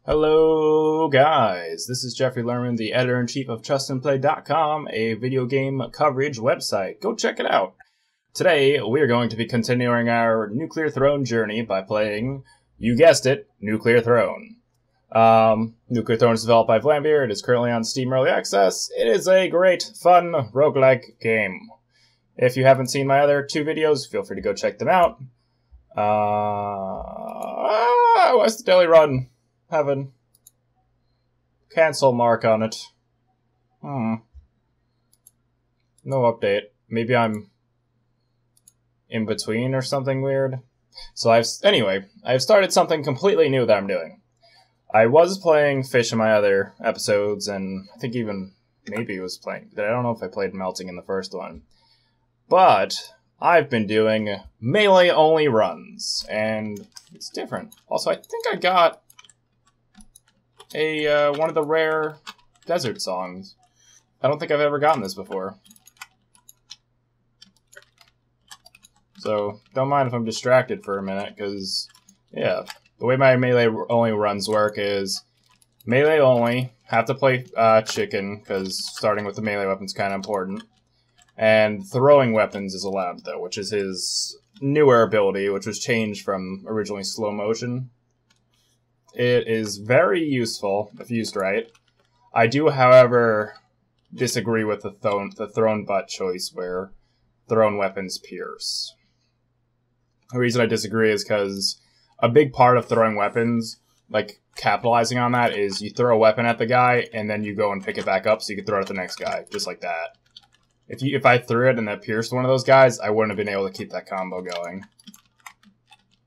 Hello guys, this is Jeffrey Lerman, the editor-in-chief of TrustandPlay.com, a video game coverage website. Go check it out! Today, we are going to be continuing our Nuclear Throne journey by playing, you guessed it, Nuclear Throne. Nuclear Throne is developed by Vlambeer. It is currently on Steam Early Access. It is a great, fun, roguelike game. If you haven't seen my other two videos, feel free to go check them out. What's the daily run? Have a cancel mark on it. No update. Maybe I'm in between or something weird. So I've started something completely new that I'm doing. I was playing Fish in my other episodes, and I think even maybe was playing. I don't know if I played Melting in the first one. But I've been doing melee-only runs, and it's different. Also, I think I got one of the rare desert songs. I don't think I've ever gotten this before. So, don't mind if I'm distracted for a minute, because, yeah, the way my melee-only runs work is melee-only, have to play chicken, because starting with the melee weapon's kind of important. And throwing weapons is allowed, though, which is his newer ability, which was changed from originally slow motion. It is very useful if used right. I do, however, disagree with the thrown butt choice where thrown weapons pierce. The reason I disagree is because a big part of throwing weapons, like capitalizing on that, is you throw a weapon at the guy and then you go and pick it back up so you can throw it at the next guy, just like that. If I threw it and that pierced one of those guys, I wouldn't have been able to keep that combo going.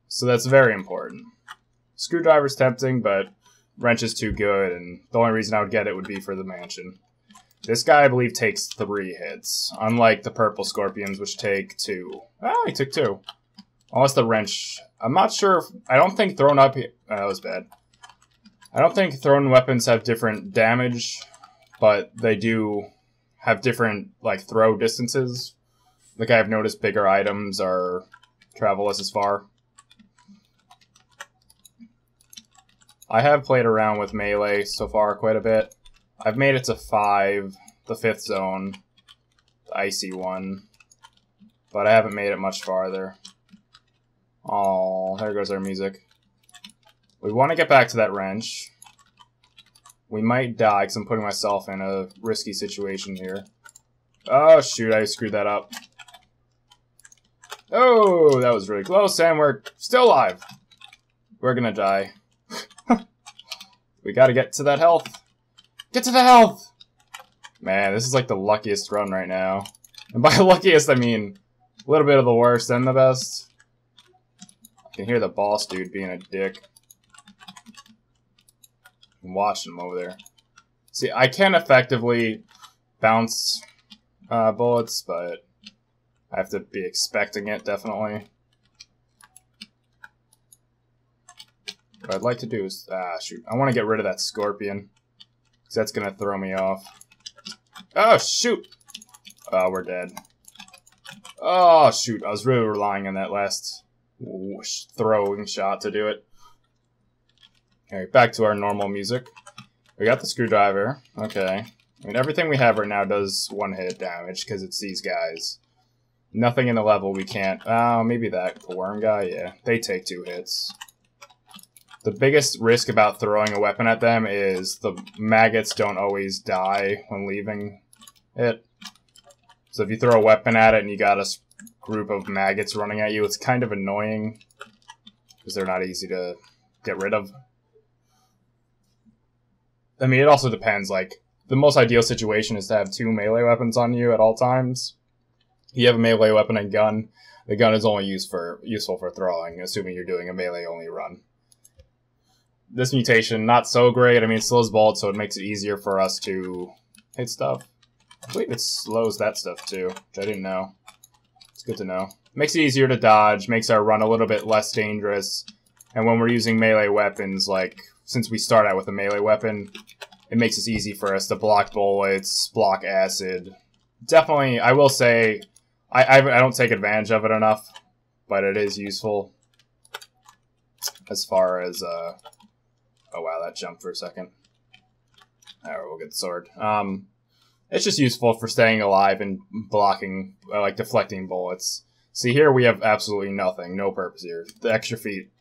So that's very important. Screwdriver's tempting, but wrench is too good, and the only reason I would get it would be for the mansion. This guy, I believe, takes 3 hits, unlike the purple scorpions, which take 2. Ah, he took 2. Unless the wrench... I'm not sure... I don't think thrown up... that was bad. I don't think thrown weapons have different damage, but they do have different, like, throw distances. Like, I've noticed bigger items are travel as far. I have played around with melee so far quite a bit. I've made it to 5, the 5th zone, the icy one, but I haven't made it much farther. Oh, there goes our music. We want to get back to that wrench. We might die because I'm putting myself in a risky situation here. Oh shoot, I screwed that up. Oh, that was really close, and we're still alive. We're gonna die. We gotta get to that health. Get to the health! Man, this is like the luckiest run right now. And by luckiest, I mean a little bit of the worst and the best. I can hear the boss dude being a dick. I'm watching him over there. See, I can effectively bounce bullets, but I have to be expecting it, definitely. What I'd like to do is... shoot. I want to get rid of that scorpion. Because that's going to throw me off. Oh, shoot! Oh, we're dead. Oh, shoot. I was really relying on that last whoosh, throwing shot to do it. Alright, back to our normal music. We got the screwdriver. Okay. I mean, everything we have right now does 1-hit damage, because it's these guys. Nothing in the level we can't... Oh, maybe that. The worm guy? Yeah. They take 2 hits. The biggest risk about throwing a weapon at them is the maggots don't always die when leaving it. So if you throw a weapon at it and you got a group of maggots running at you, it's kind of annoying. Because they're not easy to get rid of. I mean, it also depends. Like, the most ideal situation is to have 2 melee weapons on you at all times. You have a melee weapon and gun. The gun is only useful for throwing, assuming you're doing a melee-only run. This mutation, not so great. I mean, it slows bullets, so it makes it easier for us to hit stuff. I believe it slows that stuff, too, which I didn't know. It's good to know. Makes it easier to dodge, makes our run a little bit less dangerous. And when we're using melee weapons, like, since we start out with a melee weapon, it makes it easy for us to block bullets, block acid. Definitely, I will say, I don't take advantage of it enough, but it is useful. As far as, oh wow, that jump for a second. Alright, we'll get the sword. It's just useful for staying alive and blocking, like deflecting bullets. See, here we have absolutely nothing, no purpose here. The extra feet,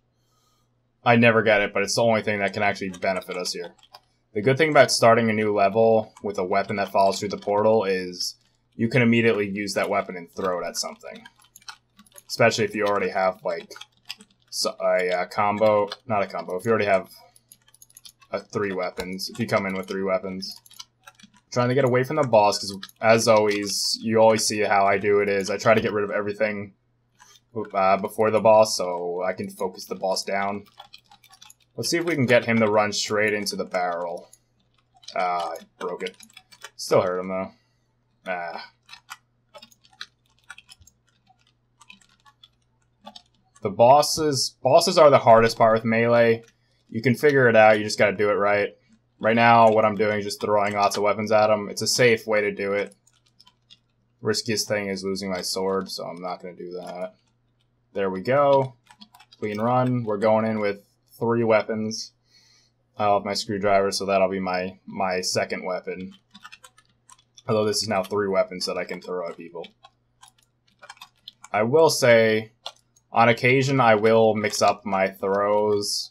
I never get it, but it's the only thing that can actually benefit us here. The good thing about starting a new level with a weapon that follows through the portal is you can immediately use that weapon and throw it at something. Especially if you already have, like, a combo, not a combo, if you already have 3 weapons, if you come in with 3 weapons. Trying to get away from the boss, because as always, you always see how I do it is, I try to get rid of everything before the boss, so I can focus the boss down. Let's see if we can get him to run straight into the barrel. I broke it. Still hurt him, though. The bosses are the hardest part with melee. You can figure it out, you just gotta do it right. Right now, what I'm doing is just throwing lots of weapons at them. It's a safe way to do it. Riskiest thing is losing my sword, so I'm not going to do that. There we go. Clean run. We're going in with 3 weapons. I'll have my screwdriver, so that'll be my second weapon. Although this is now 3 weapons that I can throw at people. I will say, on occasion, I will mix up my throws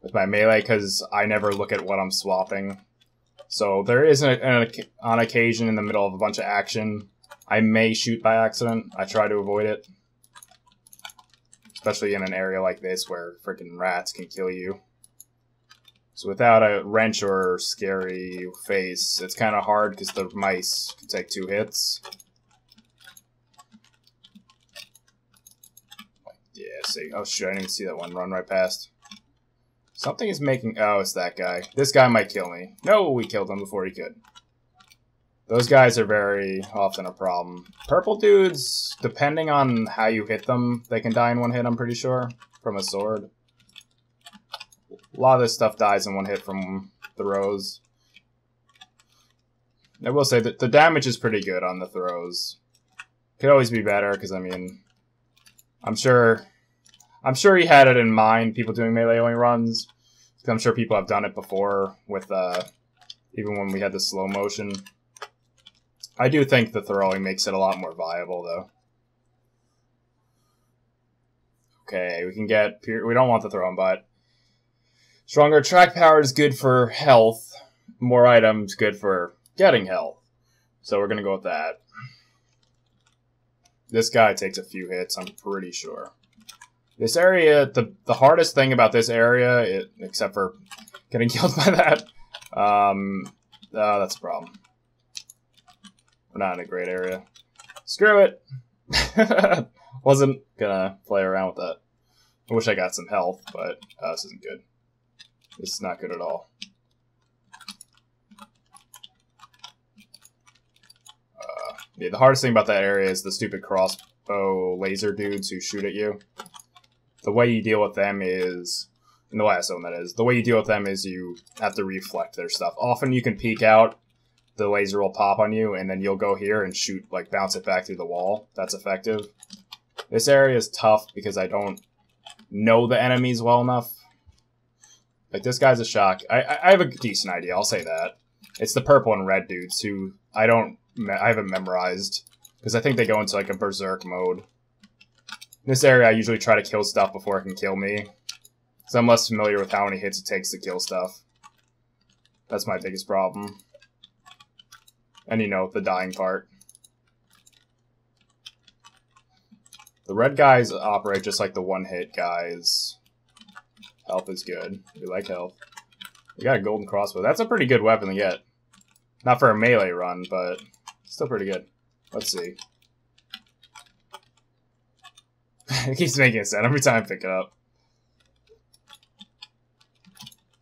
with my melee, because I never look at what I'm swapping. So there is on occasion in the middle of a bunch of action, I may shoot by accident. I try to avoid it. Especially in an area like this where freaking rats can kill you. So without a wrench or scary face, it's kind of hard because the mice can take 2 hits. Yeah, see. Oh shoot, I didn't even see that one run right past. Something is making... Oh, it's that guy. This guy might kill me. No, we killed him before he could. Those guys are very often a problem. Purple dudes, depending on how you hit them, they can die in 1 hit, I'm pretty sure, from a sword. A lot of this stuff dies in 1 hit from throws. I will say that the damage is pretty good on the throws. Could always be better, because, I mean... I'm sure he had it in mind, people doing melee only runs. I'm sure people have done it before with, even when we had the slow motion. I do think the throwing makes it a lot more viable, though. Okay, we can get... We don't want the throwing, but... Stronger track power is good for health. More items, good for getting health. So we're gonna go with that. This guy takes a few hits, I'm pretty sure. This area, the hardest thing about this area, except for getting killed by that, that's a problem. We're not in a great area. Screw it! Wasn't gonna play around with that. I wish I got some health, but this isn't good. This is not good at all. Yeah, the hardest thing about that area is the stupid crossbow laser dudes who shoot at you. The way you deal with them is, in the last zone that is, the way you deal with them is you have to reflect their stuff. Often you can peek out, the laser will pop on you, and then you'll go here and shoot, like, bounce it back through the wall. That's effective. This area is tough because I don't know the enemies well enough. Like, this guy's a shock. I have a decent idea, I'll say that. It's the purple and red dudes who I haven't memorized, because I think they go into, like, a berserk mode. In this area, I usually try to kill stuff before it can kill me, because I'm less familiar with how many hits it takes to kill stuff. That's my biggest problem. And, you know, the dying part. The red guys operate just like the 1-hit guys. Health is good. We like health. We got a golden crossbow. That's a pretty good weapon to get. Not for a melee run, but still pretty good. Let's see. It keeps making a sound every time I pick it up.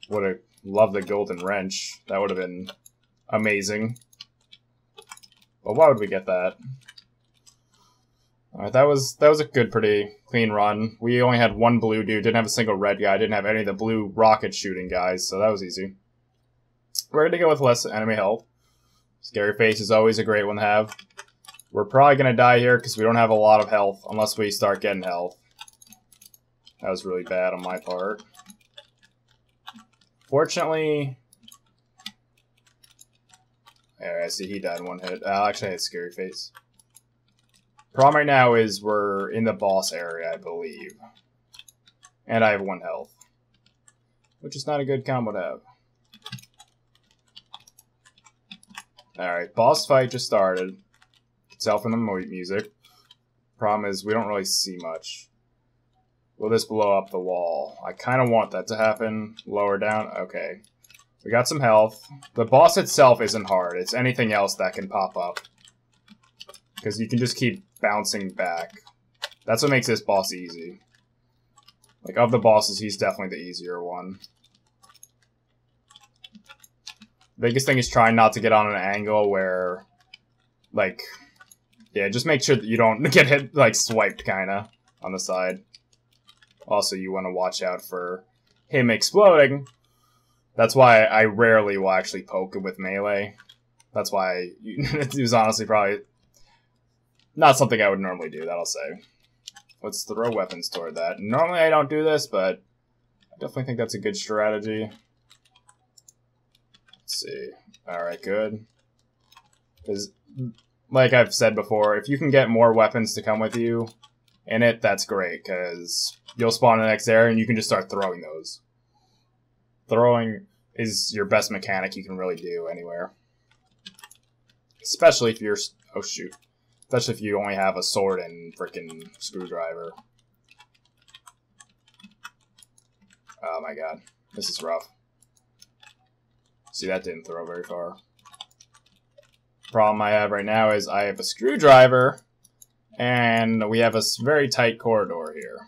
Would have loved the golden wrench. That would have been amazing. But why would we get that? Alright, that was a good, pretty clean run. We only had 1 blue dude, didn't have a single red guy, didn't have any of the blue rocket shooting guys, so that was easy. We're gonna go with less enemy health. Scary face is always a great one to have. We're probably gonna die here because we don't have a lot of health unless we start getting health. That was really bad on my part. Fortunately... There, I see he died in one hit. Actually, I had Scary Face. Problem right now is we're in the boss area, I believe. And I have 1 health. Which is not a good combo to have. Alright, boss fight just started. You can tell from the music. Problem is, we don't really see much. Will this blow up the wall? I kind of want that to happen. Lower down? Okay. We got some health. The boss itself isn't hard. It's anything else that can pop up. Because you can just keep bouncing back. That's what makes this boss easy. Like, of the bosses, he's definitely the easier one. Biggest thing is trying not to get on an angle where, like, yeah, just make sure that you don't get hit, like, swiped, kinda, on the side. Also, you want to watch out for him exploding. That's why I rarely will actually poke him with melee. That's why it was honestly probably not something I would normally do, that I'll say. Let's throw weapons toward that. Normally I don't do this, but I definitely think that's a good strategy. Let's see. Alright, good. Because, like I've said before, if you can get more weapons to come with you in it, that's great, because you'll spawn in the next area and you can just start throwing those. Throwing is your best mechanic you can really do anywhere. Especially if you're... oh, shoot. Especially if you only have a sword and frickin' screwdriver. Oh my god. This is rough. See, that didn't throw very far. Problem I have right now is I have a screwdriver, and we have a very tight corridor here.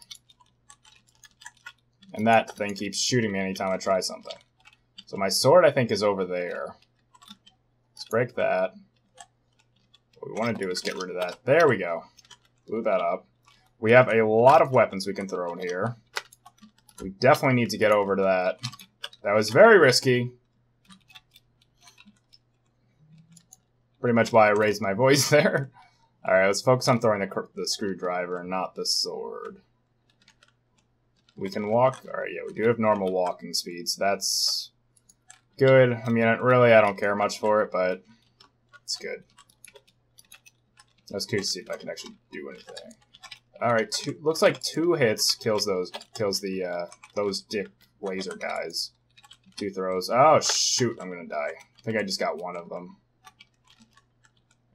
And that thing keeps shooting me anytime I try something. So my sword, I think, is over there. Let's break that. What we want to do is get rid of that. There we go. Blew that up. We have a lot of weapons we can throw in here. We definitely need to get over to that. That was very risky. Pretty much why I raised my voice there. Alright, let's focus on throwing the screwdriver, not the sword. We can walk. Alright, yeah, we do have normal walking speeds. That's good. I mean, really, I don't care much for it, but it's good. I was curious to see if I can actually do anything. Alright, looks like 2 hits kills those dick laser guys. 2 throws. Oh, shoot, I'm gonna die. I think I just got 1 of them.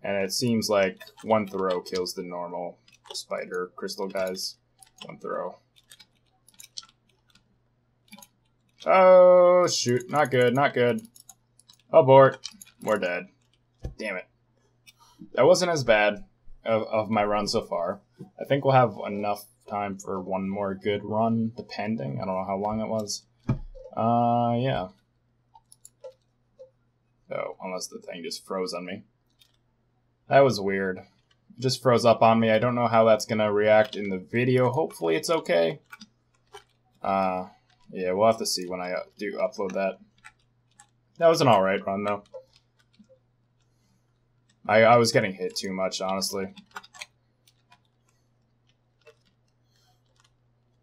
And it seems like 1 throw kills the normal spider crystal guys. 1 throw. Oh, shoot. Not good, not good. Abort. We're dead. Damn it. That wasn't as bad of my run so far. I think we'll have enough time for 1 more good run, depending. I don't know how long it was. Yeah. Oh, unless the thing just froze on me. That was weird. It just froze up on me. I don't know how that's gonna react in the video. Hopefully it's okay. Yeah, we'll have to see when I do upload that. That was an alright run, though. I was getting hit too much, honestly.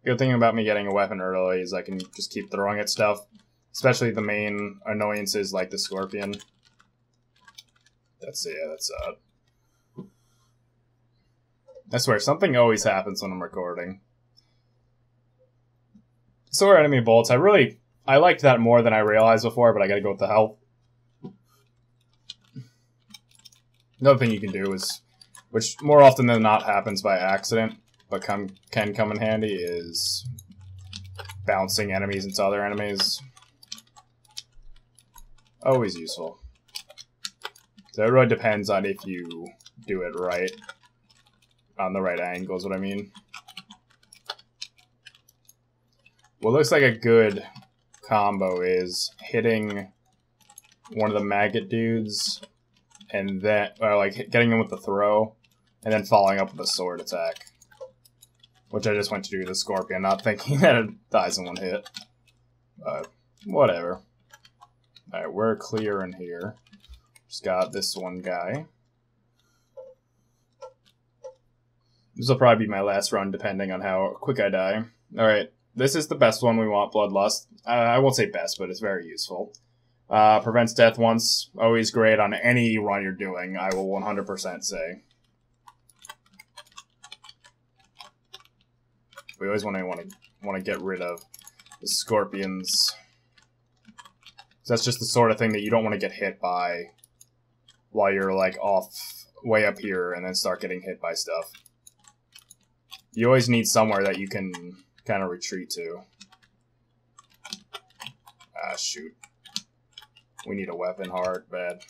Good thing about me getting a weapon early is I can just keep throwing at stuff. Especially the main annoyances like the scorpion. That's I swear, something always happens when I'm recording. Sword enemy bolts, I liked that more than I realized before, but I gotta go with the health. Another thing you can do is, which more often than not happens by accident, but can come in handy, is bouncing enemies into other enemies. Always useful. So it really depends on if you do it right. On the right angle is what I mean. What looks like a good combo is hitting one of the maggot dudes, and then, or like getting him with the throw, and then following up with a sword attack. Which I just went to do the scorpion, not thinking that it dies in 1 hit. But, whatever. Alright, we're clear in here. Just got this one guy. This will probably be my last run, depending on how quick I die. Alright, This is the best one we want, Bloodlust. I won't say best, but it's very useful. Prevents death once. Always great on any run you're doing, I will 100% say. We always want to get rid of the scorpions. That's just the sort of thing that you don't want to get hit by while you're like off way up here and then start getting hit by stuff. You always need somewhere that you can kind of retreat to. Ah, shoot. We need a weapon hard, bad.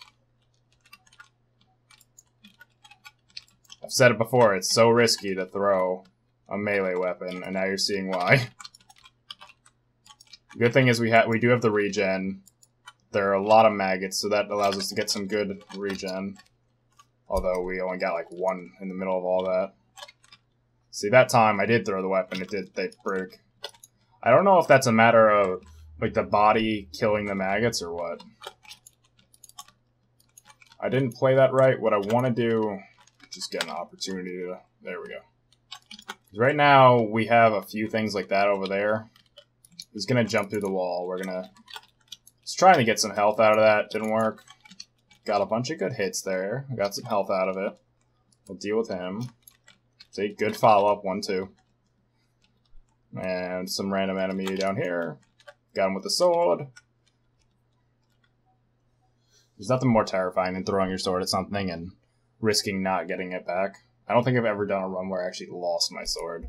I've said it before, it's so risky to throw a melee weapon, and now you're seeing why. Good thing is we do have the regen. There are a lot of maggots, so that allows us to get some good regen. Although we only got like one in the middle of all that. See, that time I did throw the weapon, they broke. I don't know if that's a matter of like the body killing the maggots or what. I didn't play that right. What I want to do, just get an opportunity to, there we go. Right now, we have a few things like that over there. He's gonna jump through the wall. We're gonna, just trying to get some health out of that. Didn't work. Got a bunch of good hits there. Got some health out of it. We'll deal with him. See, good follow-up, 1-2. And some random enemy down here. Got him with the sword. There's nothing more terrifying than throwing your sword at something and risking not getting it back. I don't think I've ever done a run where I actually lost my sword.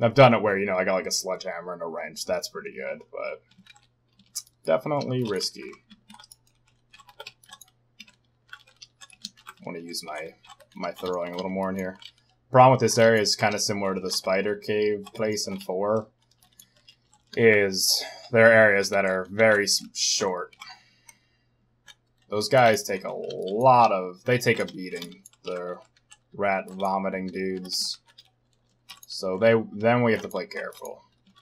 I've done it where, you know, I got like a sledgehammer and a wrench. That's pretty good, but definitely risky. I want to use my throwing a little more in here. Problem with this area is kind of similar to the spider cave place in 4. Is there are areas that are very short. Those guys take a lot of... They take a beating. The rat vomiting dudes. So then we have to play careful.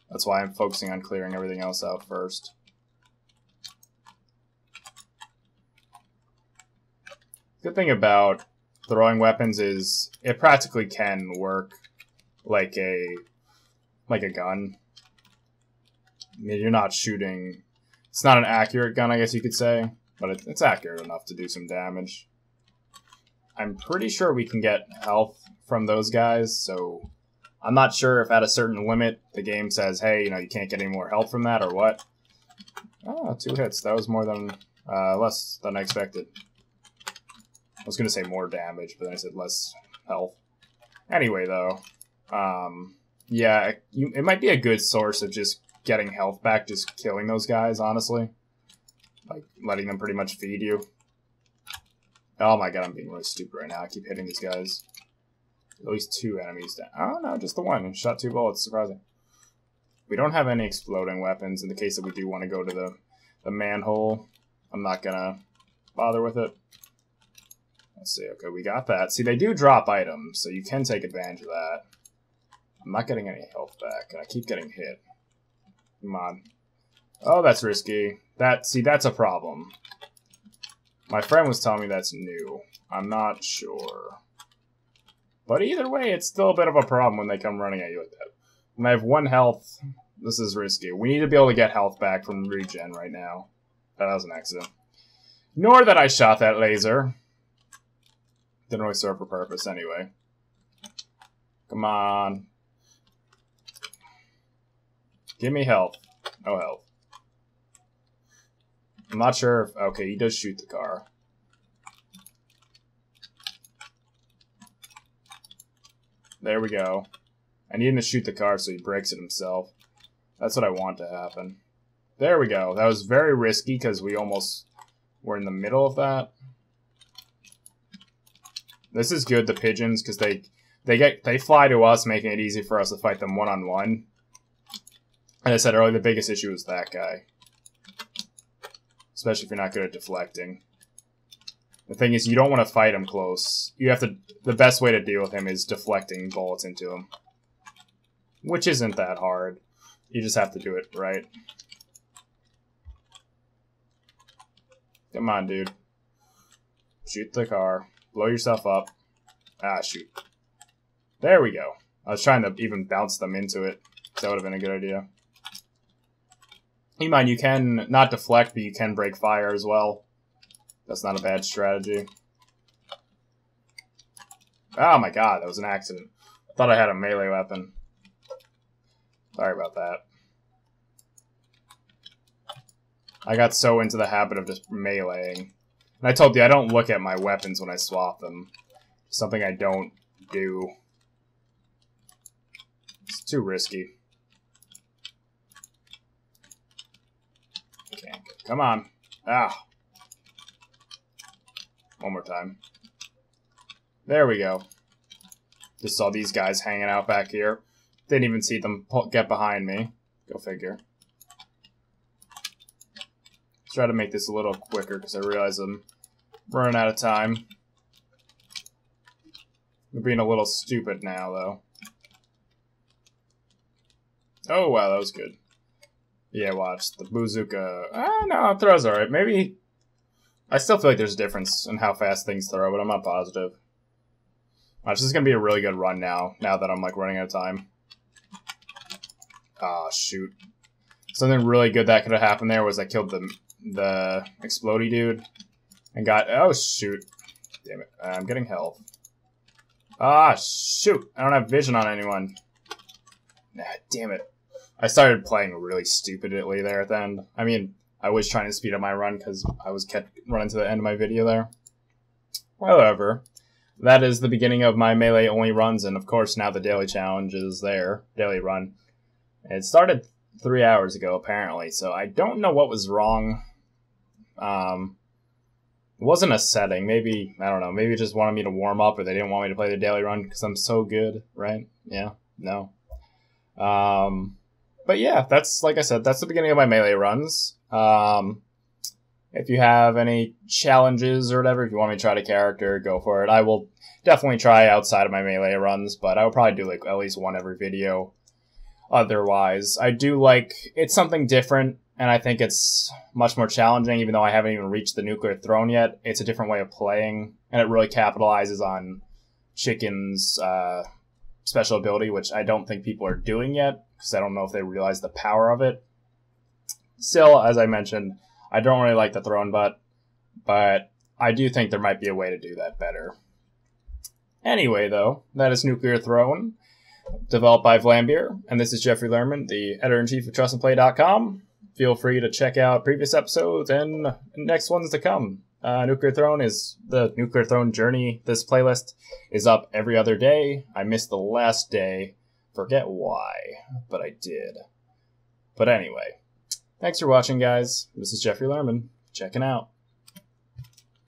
That's why I'm focusing on clearing everything else out first. Good thing about throwing weapons is it practically can work like a gun. I mean, you're not shooting... It's not an accurate gun, I guess you could say, but it's accurate enough to do some damage. I'm pretty sure we can get health from those guys, so I'm not sure if at a certain limit the game says, hey, you know, you can't get any more health from that or what. Oh, 2 hits. That was more than... less than I expected. I was going to say more damage, but then I said less health. Anyway, though, yeah, it might be a good source of just getting health back, just killing those guys, honestly. Like, letting them pretty much feed you. Oh my god, I'm being really stupid right now. I keep hitting these guys. At least 2 enemies down. Oh, no, just the one. Shot 2 bullets. Surprising. We don't have any exploding weapons in the case that we do want to go to the manhole. I'm not going to bother with it. Let's see. Okay, we got that. See, they do drop items, so you can take advantage of that. I'm not getting any health back, and I keep getting hit. Come on. Oh, that's risky. See, that's a problem. My friend was telling me that's new. I'm not sure. But either way, it's still a bit of a problem when they come running at you like that. When I have 1 health, this is risky. We need to be able to get health back from regen right now. That was an accident. Nor that I shot that laser. Didn't really serve a purpose anyway. Come on. Give me health. No health. I'm not sure if... Okay, he does shoot the car. There we go. I need him to shoot the car so he breaks it himself. That's what I want to happen. There we go. That was very risky because we almost were in the middle of that. This is good, the pigeons, because they fly to us, making it easy for us to fight them one-on-one. As I said earlier, the biggest issue is that guy. Especially if you're not good at deflecting. The thing is, you don't want to fight him close. You have to... The best way to deal with him is deflecting bullets into him. Which isn't that hard. You just have to do it right. Come on, dude. Shoot the car. Blow yourself up. Ah, shoot. There we go. I was trying to even bounce them into it. That would have been a good idea. Keep in mind, you can not deflect, but you can break fire as well. That's not a bad strategy. Oh my god, that was an accident. I thought I had a melee weapon. Sorry about that. I got so into the habit of just meleeing. And I told you, I don't look at my weapons when I swap them. Something I don't do. It's too risky. Okay, come on. Ah. One more time. There we go. Just saw these guys hanging out back here. Didn't even see them get behind me. Go figure. Let's try to make this a little quicker because I realize I'm running out of time. I'm being a little stupid now, though. Oh, wow, that was good. Yeah, watch. The bazooka. Ah, no, it throws alright. Maybe... I still feel like there's a difference in how fast things throw, but I'm not positive. Watch, this is going to be a really good run now that I'm, like, running out of time. Ah, shoot. Something really good that could have happened there was I killed the explodey dude. And got... Oh, shoot. Damn it. I'm getting health. Ah, shoot. I don't have vision on anyone. Nah, damn it. I started playing really stupidly there at the end. I mean, I was trying to speed up my run because I was kept running to the end of my video there. However, that is the beginning of my melee-only runs, and of course now the daily challenge is there. Daily run. It started 3 hours ago, apparently, so I don't know what was wrong. It wasn't a setting. Maybe, I don't know, maybe it just wanted me to warm up or they didn't want me to play the daily run because I'm so good, right? Yeah, no. But yeah, that's, like I said, that's the beginning of my melee runs. If you have any challenges or whatever, if you want me to try a character, go for it. I will definitely try outside of my melee runs, but I will probably do like at least one every video. Otherwise, I do like, it's something different, and I think it's much more challenging, even though I haven't even reached the nuclear throne yet. It's a different way of playing, and it really capitalizes on Chicken's special ability, which I don't think people are doing yet, because I don't know if they realize the power of it. Still, as I mentioned, I don't really like the throne butt, but I do think there might be a way to do that better. Anyway, though, that is Nuclear Throne, developed by Vlambeer, and this is Jeffrey Lerman, the editor-in-chief of TrustandPlay.com. Feel free to check out previous episodes and next ones to come. Nuclear Throne is the Nuclear Throne journey. This playlist is up every other day. I missed the last day. Forget why, but I did. But anyway, thanks for watching, guys. This is Jeffrey Lerman, checking out.